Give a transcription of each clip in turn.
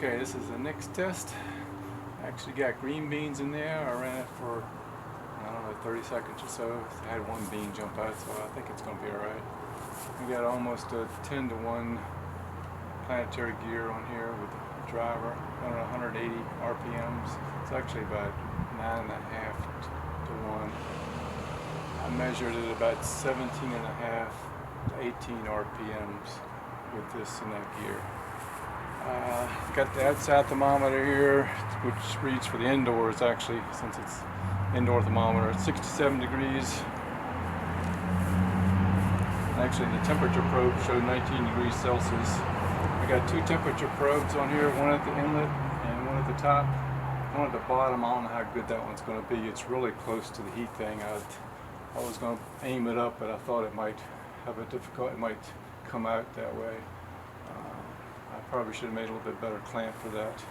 Okay, this is the next test. I actually got green beans in there. I ran it for, I don't know, 30 seconds or so. I had one bean jump out, so I think it's going to be alright. We got almost a 10 to 1 planetary gear on here with the driver, 180 RPMs. It's actually about 9.5 to 1. I measured it about 17.5 to 18 RPMs with this and that gear. Got the outside thermometer here, which reads for the indoors actually, since it's indoor thermometer. It's 67 degrees. Actually, the temperature probe showed 19 degrees Celsius. I got two temperature probes on here, one at the inlet and one at the top. One at the bottom, I don't know how good that one's going to be. It's really close to the heat thing. I was going to aim it up, but I thought it might have a difficult, it might come out that way. I probably should have made a little bit better clamp for that.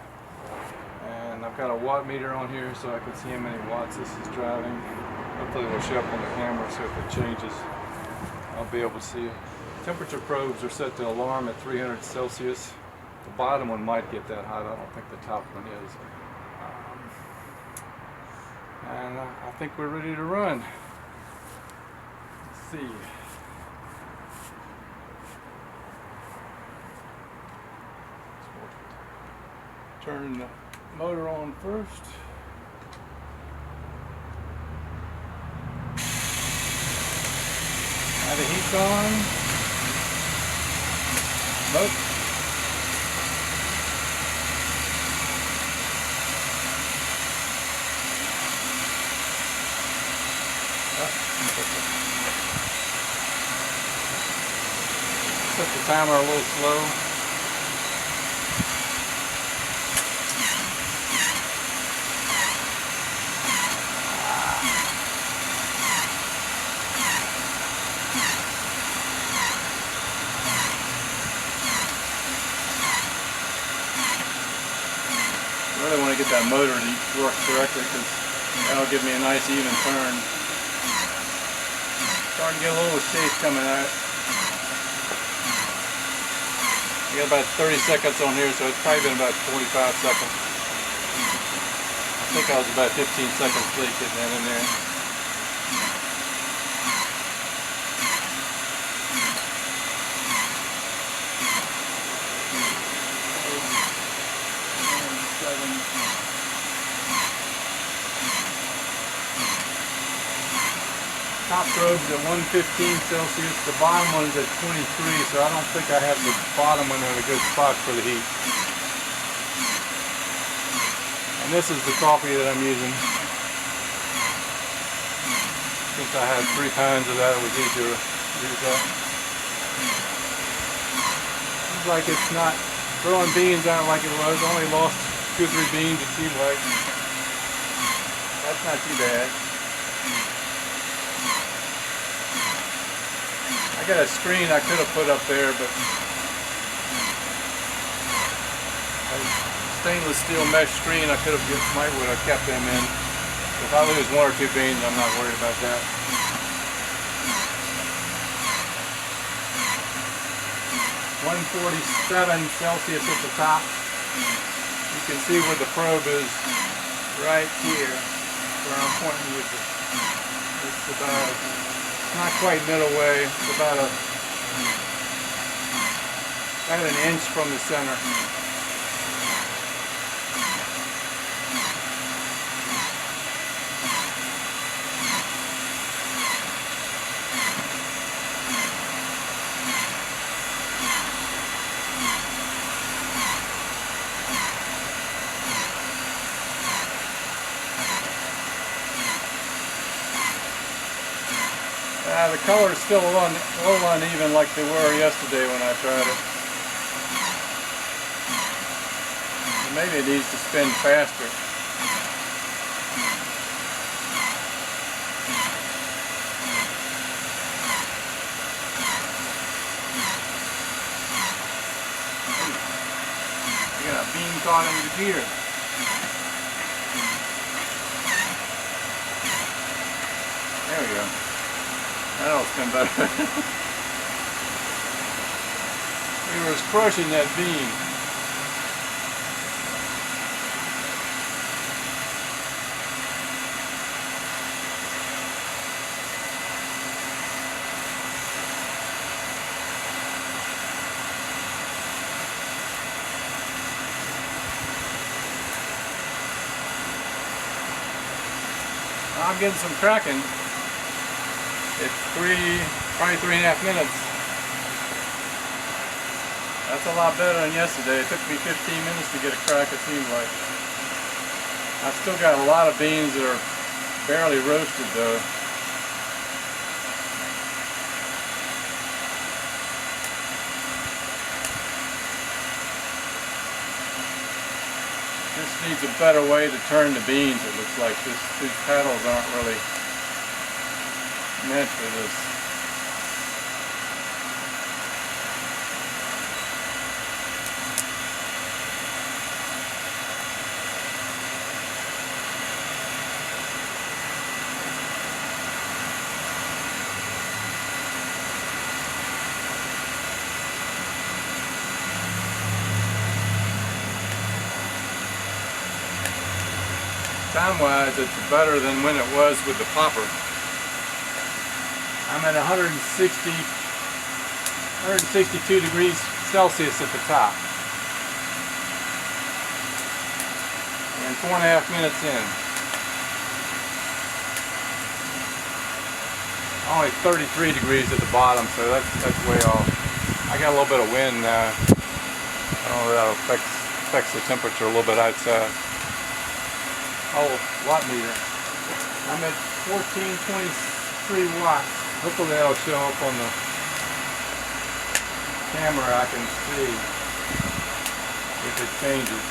And I've got a watt meter on here so I can see how many watts this is driving. Hopefully it'll show up on the camera, so if it changes, I'll be able to see it. Temperature probes are set to alarm at 300 Celsius. The bottom one might get that hot. I don't think the top one is. And I think we're ready to run. Let's see. Turn the motor on first. Now the heat's on. Nope. Set the timer a little slow. I really want to get that motor to work correctly because that'll give me a nice even turn. Starting to get a little shape coming out. I got about 30 seconds on here, so it's probably been about 45 seconds. I think I was about 15 seconds late getting that in there. Top probe's at 115 Celsius, the bottom one's at 23, so I don't think I have the bottom one in a good spot for the heat. And this is the coffee that I'm using. Since I had 3 pounds of that, it was easier to use that. Seems like it's not throwing beans out like it was. Only lost 2 or 3 beans, it seems like. That's not too bad. I got a screen I could have put up there, but a stainless steel mesh screen I would have kept them in. If I lose 1 or 2 beans, I'm not worried about that. (147 Celsius at the top. You can see where the probe is right here, where I'm pointing with it. It's about not quite middle way, it's about an inch from the center. The color is still a little uneven like they were yesterday when I tried it. Maybe it needs to spin faster. You got a bean caught in the gear. There we go. That'll spin better. We was crushing that bean. I'm getting some cracking. It's probably 3.5 minutes. That's a lot better than yesterday. It took me 15 minutes to get a crack, it seems like. I've still got a lot of beans that are barely roasted though. This needs a better way to turn the beans, it looks like. These paddles aren't really meant for this. Time-wise, it's better than when it was with the popper. I'm at 162 degrees Celsius at the top. And 4.5 minutes in. Only 33 degrees at the bottom, so that's way off. I got a little bit of wind now. I don't know if that affects the temperature a little bit outside. Oh, watt meter. I'm at 1423 watts. Hopefully that'll show up on the camera. I can see if it changes.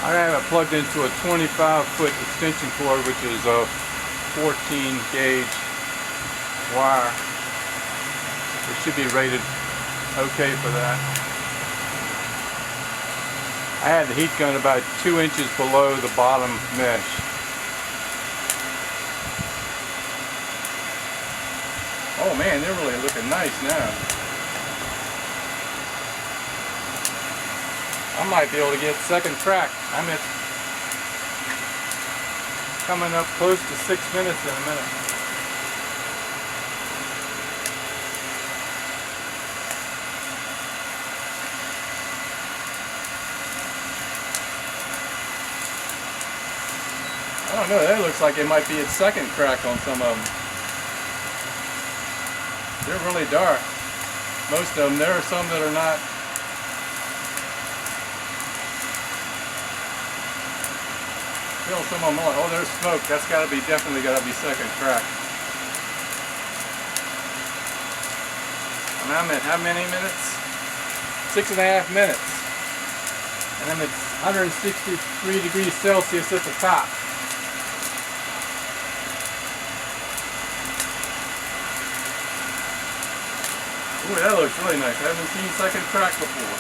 I have it plugged into a 25-foot extension cord, which is a 14 gauge wire. It should be rated okay for that. I had the heat gun about 2 inches below the bottom mesh. Oh man, they're really looking nice now. I might be able to get second crack. I'm at coming up close to 6 minutes in a minute. I don't know, that looks like it might be its second crack on some of them. They're really dark. Most of them. There are some that are not. Feel some of them on. Oh, there's smoke. That's definitely gotta be second crack. And I'm at how many minutes? 6.5 minutes. And I'm at 163 degrees Celsius at the top. Ooh, that looks really nice. I haven't seen second crack before.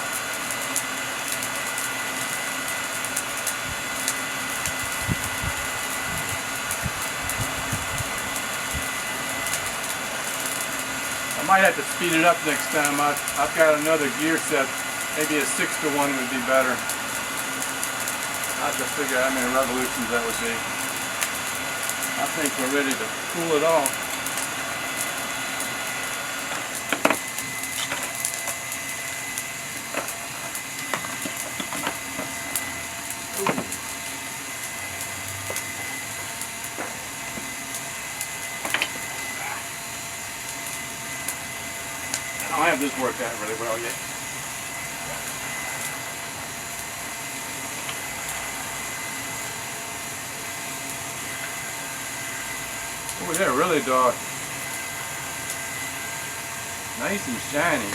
I might have to speed it up next time. I've got another gear set. Maybe a 6-to-1 would be better. I'll have to figure out how many revolutions that would be. I think we're ready to cool it off. I don't have this worked out really well yet. Oh, they're really dark. Nice and shiny.